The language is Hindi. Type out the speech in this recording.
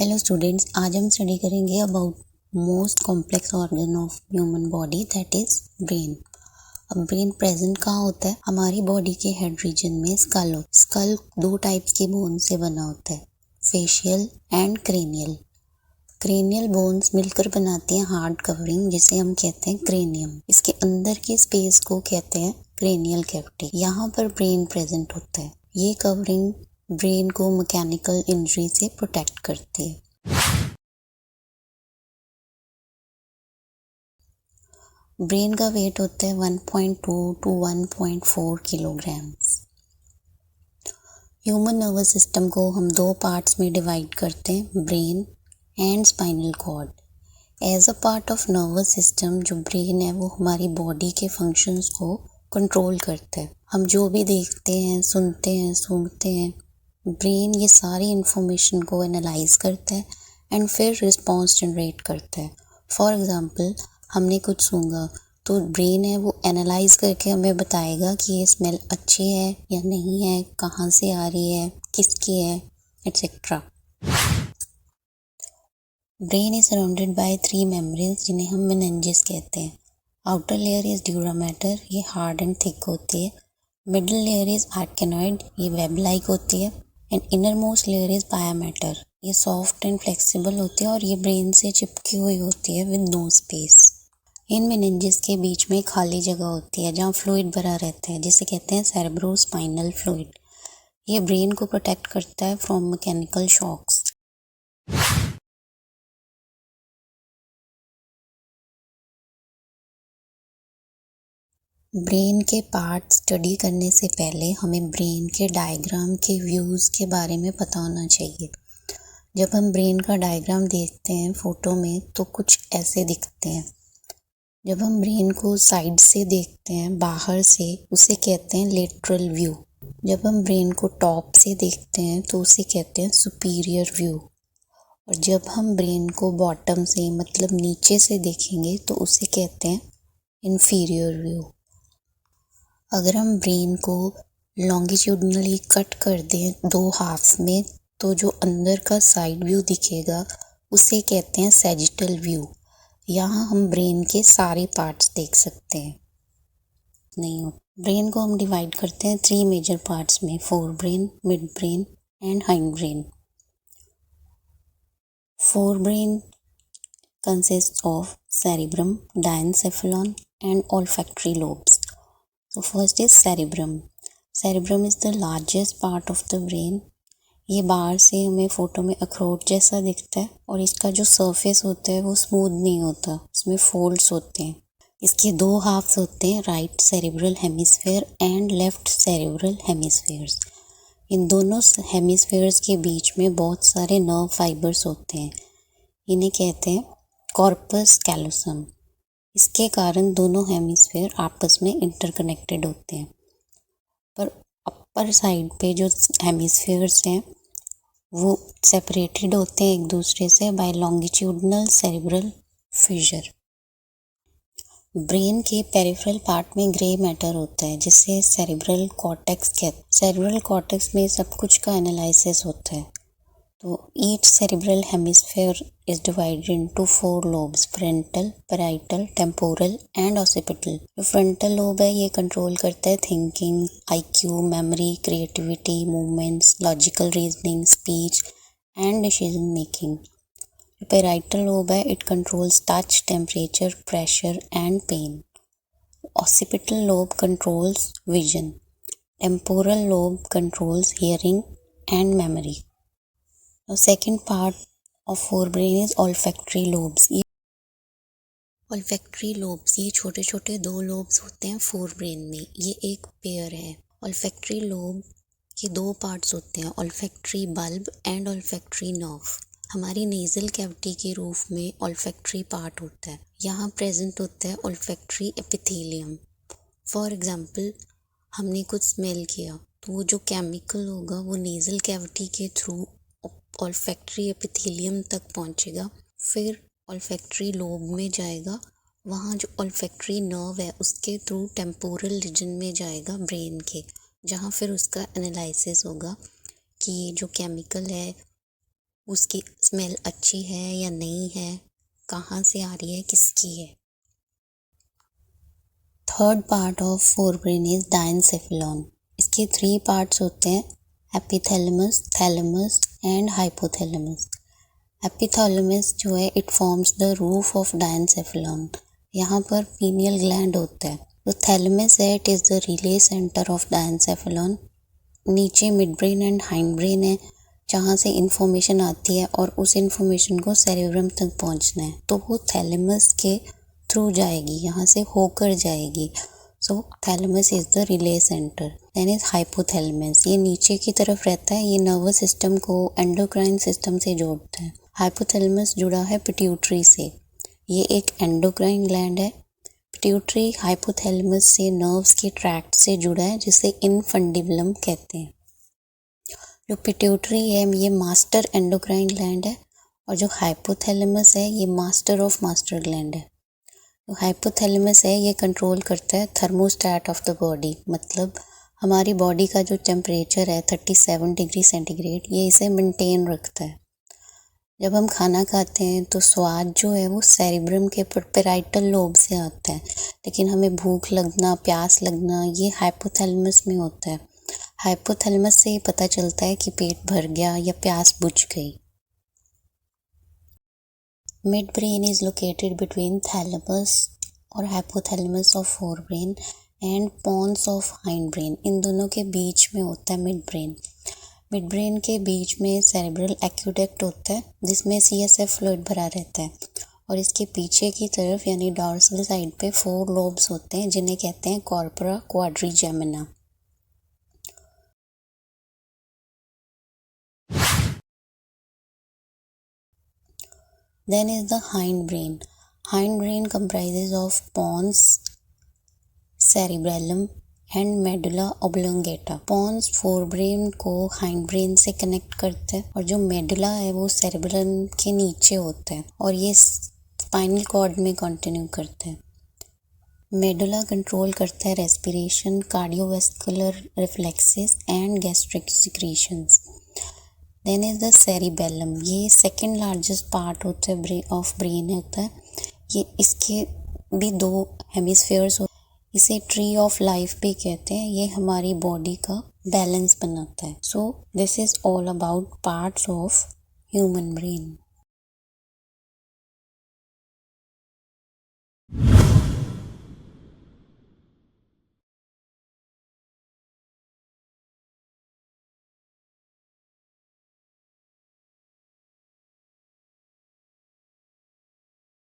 हेलो स्टूडेंट्स, आज हम स्टडी करेंगे about most complex organ of human body that is brain. अब ब्रेन प्रेजेंट कहाँ होता है? हमारी बॉडी के हेड रीजन में स्कल होता है। स्कल दो टाइप्स की बोन से बना होता है, facial and cranial. Cranial bones मिलकर बनाती हैं हार्ड कवरिंग जिसे हम कहते हैं क्रेनियम। इसके अंदर की स्पेस को कहते हैं क्रेनियल कैविटी। यहाँ पर ब्रेन प्रेजेंट होता है। ये कवरिंग ब्रेन को मैकेनिकल इंजरी से प्रोटेक्ट करती है। ब्रेन का वेट होता है 1.2 to 1.4 kilograms. Human nervous system को हम दो पार्ट्स में डिवाइड करते हैं, brain and spinal cord. As a part of nervous system जो ब्रेन है वो हमारी बॉडी के फंक्शंस को कंट्रोल करता है। हम जो भी देखते हैं, सुनते हैं, सूंघते हैं, ब्रेन ये सारी इंफॉर्मेशन को एनालाइज करता है एंड फिर रिस्पॉन्स जनरेट करता है। फॉर एग्जांपल, हमने कुछ सूंघा तो ब्रेन है वो एनालाइज करके हमें बताएगा कि ये स्मेल अच्छी है या नहीं है, कहाँ से आ रही है, किसकी है, etcetera. Brain is surrounded by 3 membranes जिन्हें हम मेनिंजेस कहते हैं। Outer layer is dura mater, ये हार्ड एंड थिक होती है। मिडिल लेयर इज आर्केनॉइड, ये वेब लाइक होती है। And inner most layer is बाया मैटर, ये सॉफ्ट एंड फ्लेक्सिबल होती है और ये ब्रेन से चिपकी हुई होती है विद नो स्पेस। इन मेनिंजेस के बीच में खाली जगह होती है जहाँ फ्लूइड भरा रहता है जिसे कहते हैं सेरेब्रोस्पाइनल फ्लूइड। ये ब्रेन को प्रोटेक्ट करता है फ्रॉम मैकेनिकल शॉक्स। ब्रेन के पार्ट स्टडी करने से पहले हमें ब्रेन के डायग्राम के व्यूज़ के बारे में पता होना चाहिए। जब हम ब्रेन का डायग्राम देखते हैं फोटो में तो कुछ ऐसे दिखते हैं। जब हम ब्रेन को साइड से देखते हैं, बाहर से, उसे कहते हैं लेटरल व्यू। जब हम ब्रेन को टॉप से देखते हैं तो उसे कहते हैं सुपीरियर व्यू। और जब हम ब्रेन को बॉटम से मतलब नीचे से देखेंगे तो उसे कहते हैं इन्फीरियर व्यू। अगर हम ब्रेन को लॉन्गिट्यूडनली कट कर दें दो हाफ्स में तो जो अंदर का साइड व्यू दिखेगा उसे कहते हैं सैजिटल व्यू। यहाँ हम ब्रेन के सारे पार्ट्स देख सकते हैं। ब्रेन को हम डिवाइड करते हैं 3 मेजर पार्ट्स में, fore brain, mid brain and hind brain. Fore brain consists of cerebrum, diencephalon and olfactory lobes. So first is cerebrum. Cerebrum is the largest part of the brain. ये बाहर से हमें फोटो में अखरोट जैसा दिखता है और इसका जो सरफेस होता है वो स्मूथ नहीं होता, इसमें फोल्ड्स होते हैं। इसके दो हाफ्स होते हैं, right cerebral hemisphere and left cerebral hemispheres. इन दोनों हेमिस्फेयर्स के बीच में बहुत सारे नर्व फाइबर्स होते हैं, इन्हें कहते हैं कॉर्पस कैलोसम। इसके कारण दोनों हेमिस्फेयर आपस में इंटरकनेक्टेड होते हैं। पर अपर साइड पे जो हेमिस्फेयर्स हैं वो सेपरेटेड होते हैं एक दूसरे से by longitudinal cerebral fissure. Brain के पेरिफेरल पार्ट में ग्रे मैटर होता है जिसे सेरेब्रल कॉर्टेक्स कहते हैं। सेरेब्रल कॉर्टेक्स में सब कुछ का एनालिसिस होता है। तो each cerebral hemisphere is divided into 4 lobes: frontal, parietal, temporal and occipital। जो frontal lobe है ये कंट्रोल करता है thinking, IQ, memory, creativity, movements, logical reasoning, speech and decision making। जो parietal lobe है it controls touch, temperature, pressure and pain। Occipital lobe controls vision। Temporal lobe controls hearing and memory। The second part of forebrain is olfactory lobes। olfactory lobes ये छोटे छोटे 2 lobes होते हैं forebrain में, ये एक पेयर है। olfactory lobe के 2 parts होते हैं, olfactory bulb and olfactory nerve। हमारी nasal cavity के रूफ में olfactory part होता है, यहाँ present होता है olfactory epithelium। For example, हमने कुछ स्मेल किया तो वो जो केमिकल होगा वो nasal cavity के थ्रू ऑल्फैक्टरी एपिथेलियम तक पहुंचेगा, फिर ऑल्फैक्टरी लोब में जाएगा, वहाँ जो ऑल्फैक्टरी नर्व है उसके थ्रू टेम्पोरल रीजन में जाएगा ब्रेन के, जहाँ फिर उसका एनालिसिस होगा कि ये जो केमिकल है उसकी स्मेल अच्छी है या नहीं है, कहाँ से आ रही है, किसकी है। Third part of forebrain is diencephalon. इसके 3 पार्ट्स होते हैं, epithalamus, thalamus and hypothalamus. Epithalamus जो है it forms the roof of diencephalon. यहाँ पर पीनियल ग्लैंड होता है। जो थैलेमस है it is the relay centre of diencephalon. नीचे mid brain and hind brain है जहाँ से इंफॉर्मेशन आती है और उस इंफॉर्मेशन को सेरेब्रम तक पहुँचना है तो वो थैलेमस के थ्रू जाएगी, यहाँ से होकर जाएगी। So thalamus is the relay centre. Then is hypothalamus, ये नीचे की तरफ रहता है, ये नर्वस सिस्टम को एंडोक्राइन सिस्टम से जोड़ता है। हाइपोथैलेमस जुड़ा है पिट्यूटरी से, ये एक एंडोक्राइन ग्लैंड है। पिट्यूटरी हाइपोथैलेमस से नर्व्स के ट्रैक्ट से जुड़ा है जिसे इनफंडिबुलम कहते हैं। जो पिट्यूटरी है ये मास्टर एंडोक्राइन ग्लैंड है और जो हाइपोथैलेमस है ये मास्टर ऑफ मास्टर ग्लैंड है। जो हाइपोथैलेमस है ये कंट्रोल करता है थर्मोस्टैट ऑफ द बॉडी, मतलब हमारी बॉडी का जो टेम्परेचर है 37 डिग्री सेंटीग्रेड, ये इसे मेंटेन रखता है। जब हम खाना खाते हैं तो स्वाद जो है वो सेरिब्रम के पैराइटल लोब से आता है, लेकिन हमें भूख लगना, प्यास लगना ये हाइपोथैलेमस में होता है। हाइपोथैलेमस से ही पता चलता है कि पेट भर गया या प्यास बुझ गई। Midbrain is located between thalamus और hypothalamus of forebrain and pons of hindbrain। इन दोनों के बीच में होता है मिडब्रेन। मिडब्रेन के बीच में सेरेब्रल एक्यूडेक्ट होता है जिसमें CSF फ्लूइड भरा रहता है और इसके पीछे की तरफ यानी डॉर्सल साइड पे 4 लोब्स होते हैं जिन्हें कहते हैं corpora quadrigemina. Then is the hindbrain. Hindbrain comprises of pons, cerebellum and medulla oblongata। pons forebrain को hindbrain से कनेक्ट करता है और जो medulla है वो cerebellum के नीचे होता है और ये स्पाइनल कॉर्ड में कंटिन्यू करता है। मेडुला कंट्रोल करता है respiration, cardiovascular reflexes and gastric secretions. Then is the cerebellum, ये सेकंड लार्जेस्ट पार्ट होता है ऑफ ब्रेन होता है। ये इसके भी 2 हेमिस्फीयर्स हो, इसे ट्री ऑफ लाइफ भी कहते हैं। ये हमारी बॉडी का बैलेंस बनाता है। So this is all about parts of human brain.